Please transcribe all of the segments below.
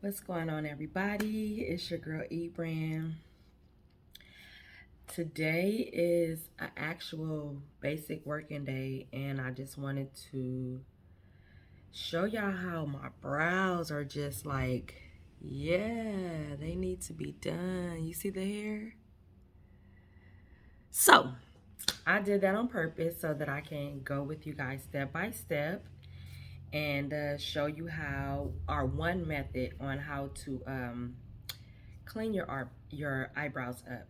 What's going on, everybody? It's your girl E Brand. Today is an actual basic working day, and I just wanted to show y'all how my brows are just like, yeah, they need to be done. You see the hair? So, I did that on purpose so that I can go with you guys step by step and show you how, our one method on how to clean your eyebrows up.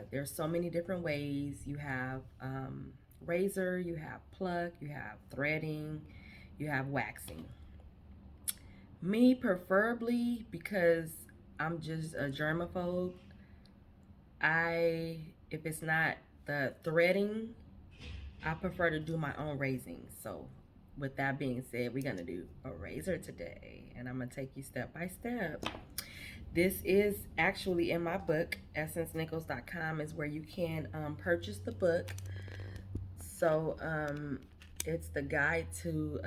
There's so many different ways. You have razor, you have pluck, you have threading, you have waxing. Me, preferably, because I'm just a germaphobe, if it's not the threading, I prefer to do my own raising. So with that being said, we're gonna do a razor today, and I'm gonna take you step by step. This is actually in my book. EssenceNichols.com is where you can purchase the book. So it's the guide to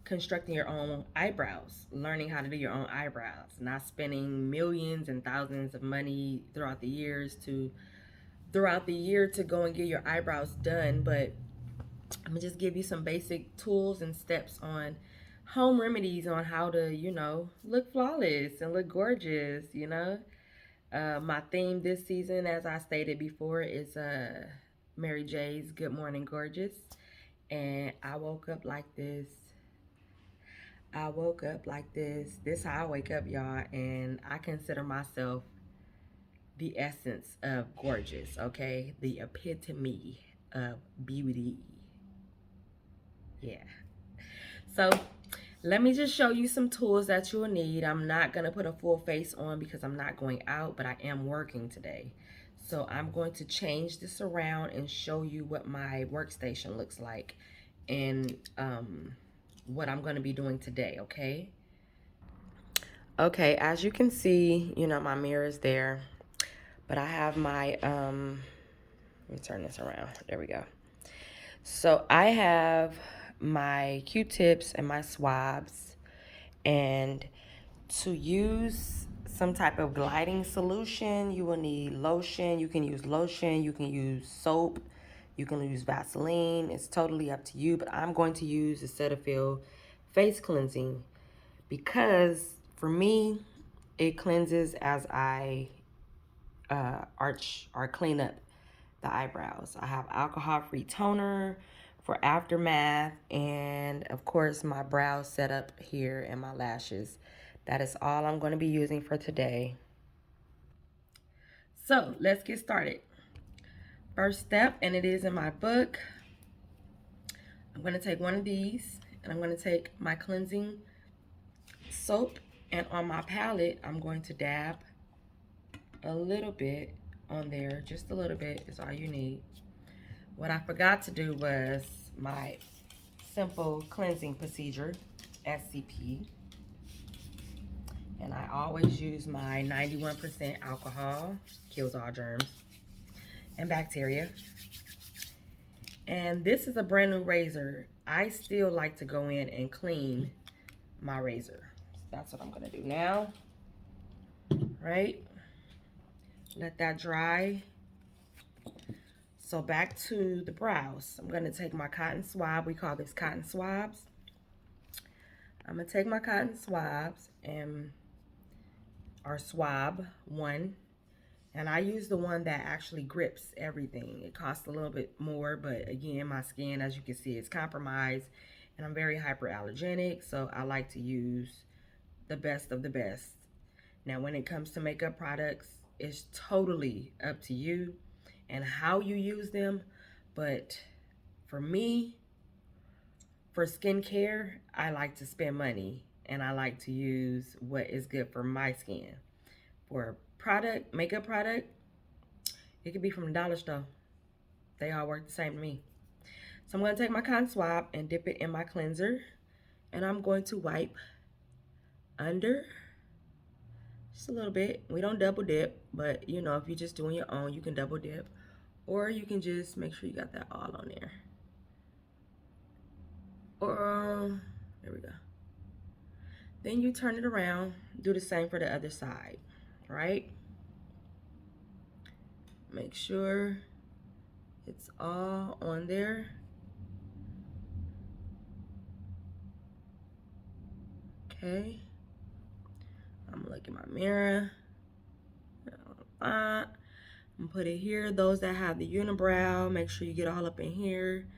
constructing your own eyebrows, learning how to do your own eyebrows, not spending millions and thousands of money throughout the year to go and get your eyebrows done. But I'm gonna just give you some basic tools and steps on home remedies on how to, look flawless and look gorgeous. My theme this season, as I stated before, is Mary J's Good Morning Gorgeous. And I woke up like this. This how I wake up, y'all. And I consider myself the essence of gorgeous, okay? The epitome of beauty. Yeah. So let me just show you some tools that you'll need. I'm not going to put a full face on because I'm not going out, but I am working today. So I'm going to change this around and show you what my workstation looks like and what I'm going to be doing today, okay? Okay, as you can see, my mirror is there, but I have my, let me turn this around. There we go. So I have my Q-tips and my swabs, and to use some type of gliding solution, you will need lotion. You can use lotion, you can use soap, you can use Vaseline. It's totally up to you, but I'm going to use the Cetaphil face cleansing because for me, it cleanses as I arch or clean up the eyebrows. I have alcohol-free toner for aftermath, and of course my brows set up here and my lashes. That is all I'm going to be using for today. So let's get started. First step, and it is in my book, I'm going to take one of these and I'm going to take my cleansing soap, and on my palette I'm going to dab a little bit on there. Just a little bit is all you need. What I forgot to do was my simple cleansing procedure, SCP. And I always use my 91% alcohol, kills all germs and bacteria. And this is a brand new razor. I still like to go in and clean my razor. That's what I'm gonna do now, right? Let that dry. So back to the brows. I'm gonna take my cotton swab. We call this cotton swabs. I'm gonna take my cotton swabs and our swab one, and I use the one that actually grips everything. It costs a little bit more, but again, my skin, as you can see, is compromised, and I'm very hyperallergenic, so I like to use the best of the best. Now, when it comes to makeup products, it's totally up to you and how you use them, but for me, for skincare, I like to spend money, and I like to use what is good for my skin. For makeup product, it could be from the dollar store. They all work the same to me. So I'm going to take my cotton swab and dip it in my cleanser, and I'm going to wipe under just a little bit. We don't double dip, but if you're just doing your own, you can double dip, or you can just make sure you got that all on there. Or there we go. Then you turn it around, do the same for the other side, right? Make sure it's all on there. Okay. I'm gonna look in my mirror. I'm gonna put it here. Those that have the unibrow, make sure you get all up in here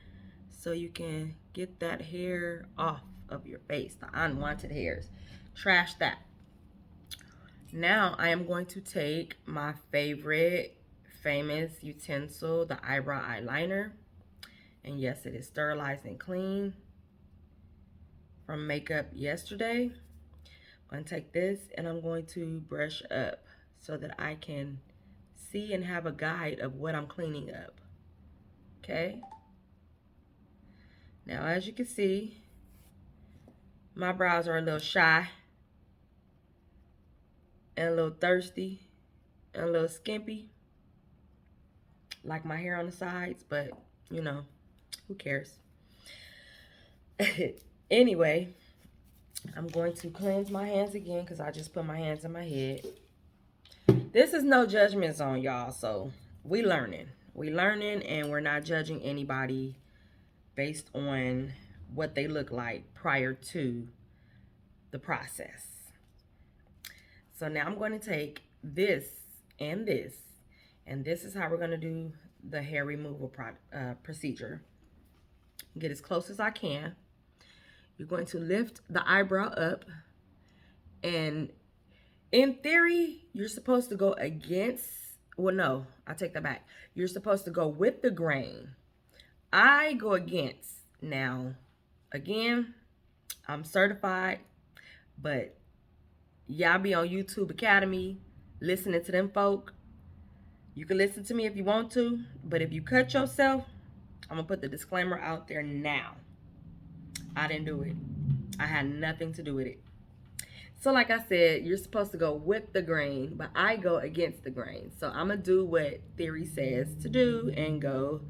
so you can get that hair off of your face, the unwanted hairs. Trash that. Now I am going to take my favorite famous utensil, the eyebrow eyeliner. And yes, it is sterilized and clean from makeup yesterday. I'm going to take this and I'm going to brush up so that I can see and have a guide of what I'm cleaning up. Okay. Now, as you can see, my brows are a little shy and a little thirsty and a little skimpy, like my hair on the sides, but you know, who cares? Anyway, I'm going to cleanse my hands again because I just put my hands in my head. This is no judgment zone, y'all, so we learning. We learning and we're not judging anybody based on what they look like prior to the process. So now I'm going to take this, and this is how we're going to do the hair removal procedure. Get as close as I can. You're going to lift the eyebrow up, and in theory, you're supposed to go against, well, no, I take that back. You're supposed to go with the grain. I go against. Now, again, I'm certified, but y'all be on YouTube Academy listening to them folk. You can listen to me if you want to, but if you cut yourself, I'm going to put the disclaimer out there now. I didn't do it. I had nothing to do with it. So like I said, you're supposed to go with the grain, but I go against the grain. So I'm going to do what theory says to do and go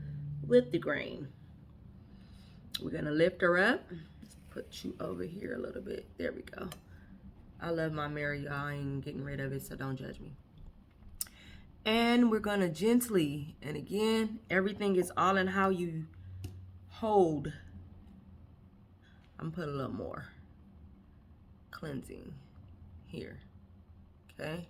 with the grain. We're going to lift her up. Let's put you over here a little bit. There we go. I love my mirror, y'all. I ain't getting rid of it, so don't judge me. And we're going to gently, and again, everything is all in how you hold. I'm going to put a little more cleansing here. Okay.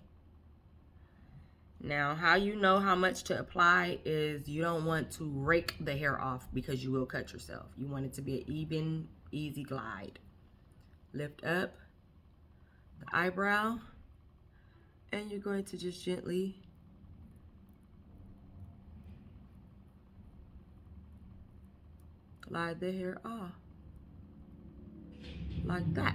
Now, how you know how much to apply is you don't want to rake the hair off because you will cut yourself. You want it to be an even, easy glide. Lift up the eyebrow, and you're going to just gently glide the hair off like that.